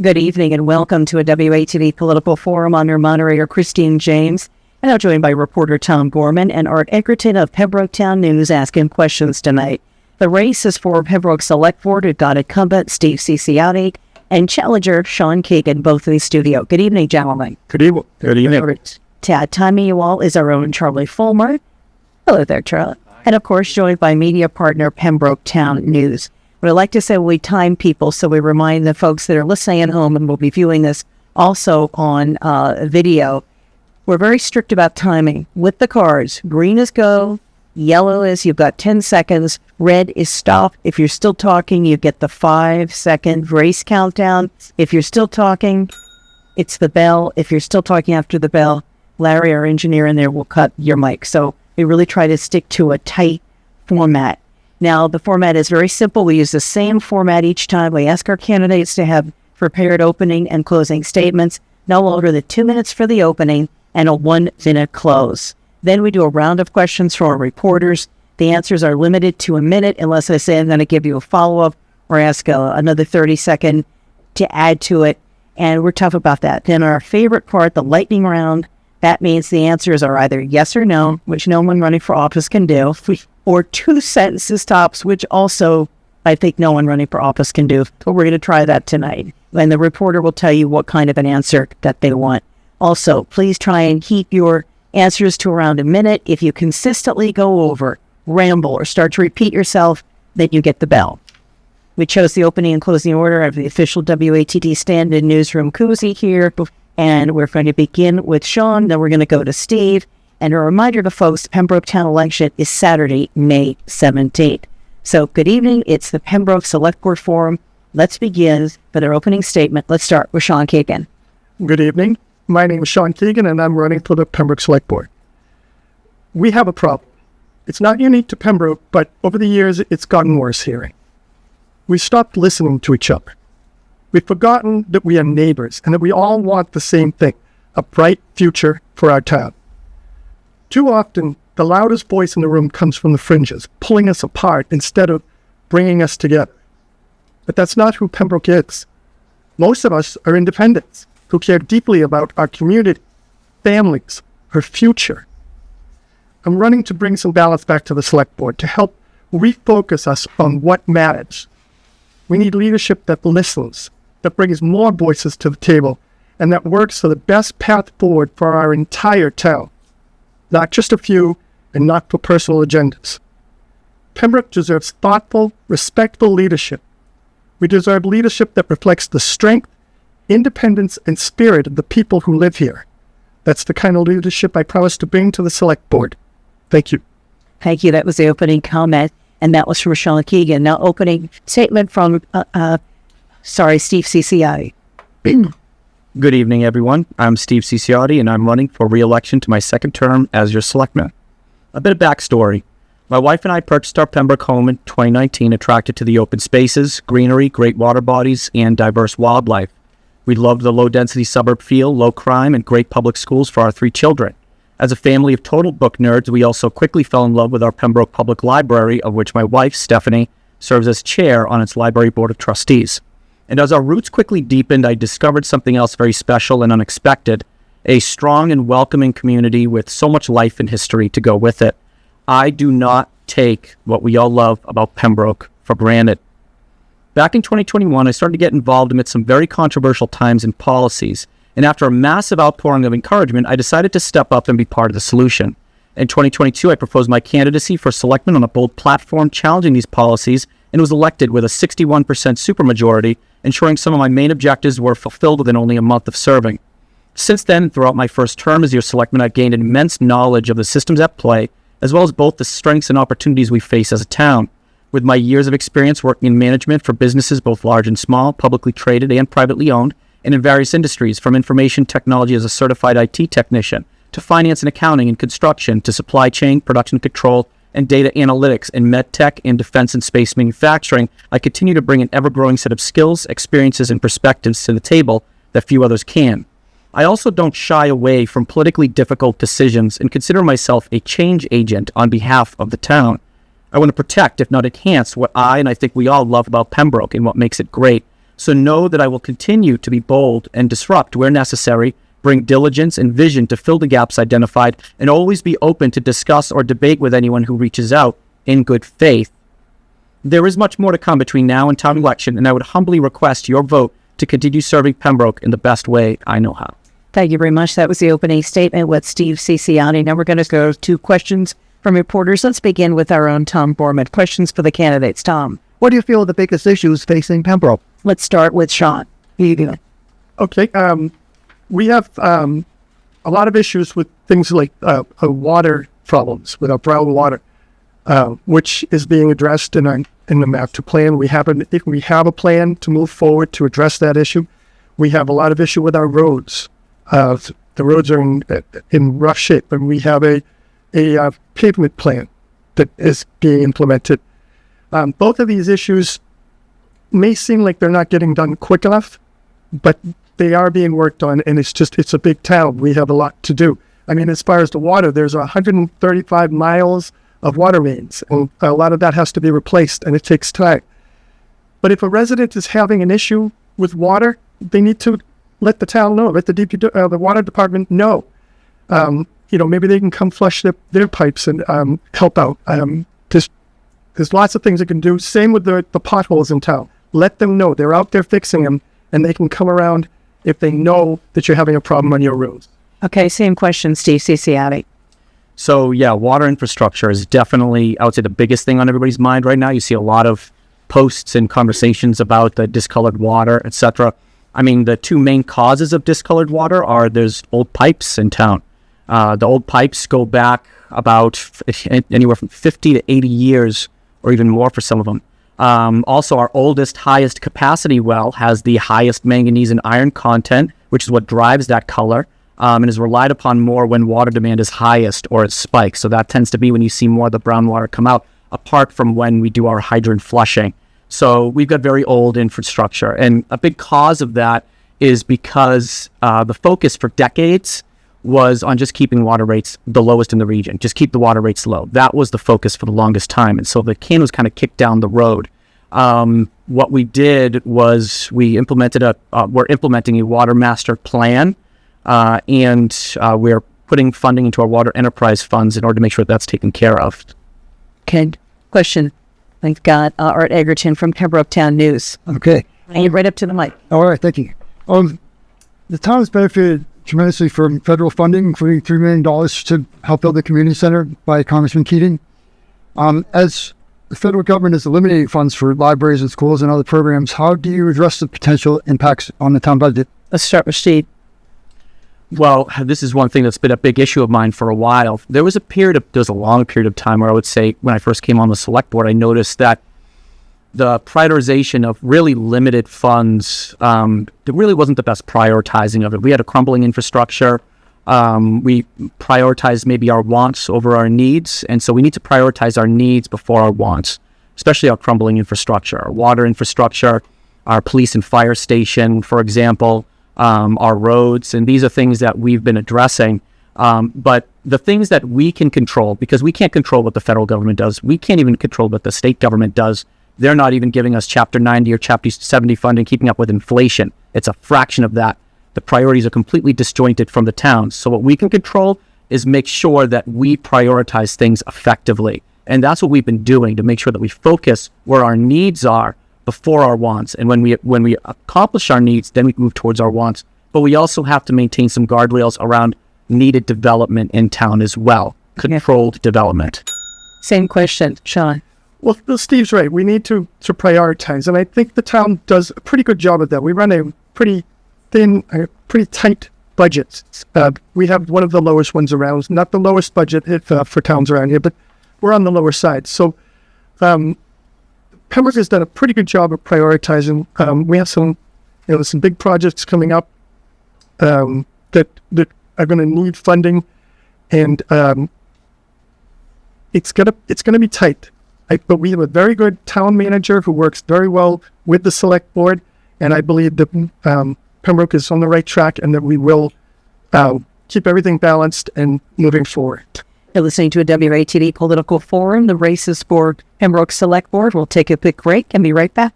Good evening and welcome to a WATD Political Forum. I'm your moderator, Christine James, and I'm joined by reporter Tom Gorman and Art Egerton of Pembroke Town News asking questions tonight. The race is for Pembroke Select Board. We've got incumbent Steve Ciciotti and challenger Sean Keegan, both in the studio. Good evening, gentlemen. Good evening. Good evening. Timing you all is our own Charlie Fulmer. Hello there, Charlie. And of course, joined by media partner Pembroke Town News. We like to say we time people, so we remind the folks that are listening at home and will be viewing this also on video. We're very strict about timing. With the cards, green is go, yellow is you've got 10 seconds, red is stop. If you're still talking, you get the 5-second race countdown. If you're still talking, it's the bell. If you're still talking after the bell, Larry, our engineer in there, will cut your mic. So we really try to stick to a tight format. Now, the format is very simple. We use the same format each time. We ask our candidates to have prepared opening and closing statements, no longer than 2 minutes for the opening and a 1-minute close. Then we do a round of questions from our reporters. The answers are limited to a minute unless I say I'm going to give you a follow-up or ask another 30-second to add to it, and we're tough about that. Then our favorite part, the lightning round, that means the answers are either yes or no, which no one running for office can do, or 2 sentences tops, which also I think no one running for office can do. But we're going to try that tonight. And the reporter will tell you what kind of an answer that they want. Also, please try and keep your answers to around a minute. If you consistently go over, ramble, or start to repeat yourself, then you get the bell. We chose the opening and closing order of the official WATD stand-in newsroom koozie here. And we're going to begin with Sean, then we're going to go to Steve. And a reminder to folks, the Pembroke Town election is Saturday, May 17th. So good evening. It's the Pembroke Select Board Forum. Let's begin with our opening statement. Let's start with Sean Keegan. Good evening. My name is Sean Keegan, and I'm running for the Pembroke Select Board. We have a problem. It's not unique to Pembroke, but over the years, it's gotten worse here. We stopped listening to each other. We've forgotten that we are neighbors and that we all want the same thing, a bright future for our town. Too often, the loudest voice in the room comes from the fringes, pulling us apart instead of bringing us together. But that's not who Pembroke is. Most of us are independents who care deeply about our community, families, our future. I'm running to bring some balance back to the Select Board to help refocus us on what matters. We need leadership that listens, that brings more voices to the table, and that works for the best path forward for our entire town. Not just a few, and not for personal agendas. Pembroke deserves thoughtful, respectful leadership. We deserve leadership that reflects the strength, independence, and spirit of the people who live here. That's the kind of leadership I promise to bring to the Select Board. Thank you. Thank you. That was the opening comment, and that was from Sean Keegan. Now, opening statement from, Steve Ciciotti. Good evening, everyone. I'm Steve Ciciotti, and I'm running for re-election to my second term as your selectman. A bit of backstory. My wife and I purchased our Pembroke home in 2019, attracted to the open spaces, greenery, great water bodies, and diverse wildlife. We loved the low-density suburb feel, low crime, and great public schools for our 3 children. As a family of total book nerds, we also quickly fell in love with our Pembroke Public Library, of which my wife, Stephanie, serves as chair on its library board of trustees. And as our roots quickly deepened, I discovered something else very special and unexpected, a strong and welcoming community with so much life and history to go with it. I do not take what we all love about Pembroke for granted. Back in 2021, I started to get involved amidst some very controversial times and policies, and after a massive outpouring of encouragement, I decided to step up and be part of the solution. In 2022, I proposed my candidacy for selectman on a bold platform challenging these policies and was elected with a 61% supermajority, ensuring some of my main objectives were fulfilled within only a month of serving. Since then, throughout my first term as your selectman, I've gained immense knowledge of the systems at play, as well as both the strengths and opportunities we face as a town. With my years of experience working in management for businesses both large and small, publicly traded and privately owned, and in various industries, from information technology as a certified IT technician, to finance and accounting and construction, to supply chain, production control, and data analytics in medtech and defense and space manufacturing, I continue to bring an ever-growing set of skills, experiences, and perspectives to the table that few others can. I also don't shy away from politically difficult decisions and consider myself a change agent on behalf of the town. I want to protect, if not enhance, what I and I think we all love about Pembroke and what makes it great. So know that I will continue to be bold and disrupt where necessary, bring diligence and vision to fill the gaps identified, and always be open to discuss or debate with anyone who reaches out in good faith. There is much more to come between now and town election, and I would humbly request your vote to continue serving Pembroke in the best way I know how. Thank you very much. That was the opening statement with Steve Ciciotti. Now we're going to go to questions from reporters. Let's begin with our own Tom Borman. Questions for the candidates. Tom. What do you feel are the biggest issues facing Pembroke? Let's start with Sean. Okay. We have a lot of issues with things like water problems with our brown water, which is being addressed in the master plan. We have a plan to move forward to address that issue. We have a lot of issue with our roads. The roads are in rough shape, and we have a pavement plan that is being implemented. Both of these issues may seem like they're not getting done quick enough, but they are being worked on, and it's a big town. We have a lot to do. I mean, as far as the water, there's 135 miles of water mains, and a lot of that has to be replaced, and it takes time. But if a resident is having an issue with water, they need to let the town know, let the water department know. Maybe they can come flush their pipes and help out. There's lots of things they can do. Same with the potholes in town. Let them know. They're out there fixing them, and they can come around if they know that you're having a problem on your roads. Okay, same question, Steve Ciciotti. So yeah, water infrastructure is definitely, I would say, the biggest thing on everybody's mind right now. You see a lot of posts and conversations about the discolored water, etc. I mean, the two main causes of discolored water are there's old pipes in town. The old pipes go back about anywhere from 50 to 80 years, or even more for some of them. Also, our oldest, highest capacity well has the highest manganese and iron content, which is what drives that color, and is relied upon more when water demand is highest or it spikes. So that tends to be when you see more of the brown water come out, apart from when we do our hydrant flushing. So we've got very old infrastructure, and a big cause of that is because the focus for decades was on just keeping water rates the lowest in the region. Just keep the water rates low. That was the focus for the longest time. And so the can was kind of kicked down the road. What we did was we're implementing a water master plan, and we're putting funding into our water enterprise funds in order to make sure that's taken care of. Okay, question. I've got Art Egerton from Pembroke Town News. Okay. And right up to the mic. All right, thank you. The town has benefited tremendously from federal funding, including $3 million to help build the community center by Congressman Keegan. As the federal government is eliminating funds for libraries and schools and other programs, how do you address the potential impacts on the town budget? Let's start with Steve. Well, this is one thing that's been a big issue of mine for a while. There was a long period of time where I would say when I first came on the select board, I noticed that the prioritization of really limited funds, it really wasn't the best prioritizing of it. We had a crumbling infrastructure. We prioritized maybe our wants over our needs. And so we need to prioritize our needs before our wants, especially our crumbling infrastructure, our water infrastructure, our police and fire station, for example, our roads. And these are things that we've been addressing. But the things that we can control, because we can't control what the federal government does. We can't even control what the state government does. They're not even giving us Chapter 90 or Chapter 70 funding, keeping up with inflation. It's a fraction of that. The priorities are completely disjointed from the towns. So what we can control is make sure that we prioritize things effectively. And that's what we've been doing to make sure that we focus where our needs are before our wants. And when we accomplish our needs, then we move towards our wants. But we also have to maintain some guardrails around needed development in town as well. Controlled development. Same question, Sean. Well, Steve's right. We need to prioritize, and I think the town does a pretty good job of that. We run a pretty thin, pretty tight budget. We have one of the lowest ones around. Not the lowest budget for towns around here, but we're on the lower side. So Pembroke has done a pretty good job of prioritizing. We have some big projects coming up that are going to need funding, and it's gonna be tight. But we have a very good town manager who works very well with the select board, and I believe that Pembroke is on the right track and that we will keep everything balanced and moving forward. You're listening to a WATD Political Forum. The races for Pembroke Select Board. We'll take a quick break and be right back.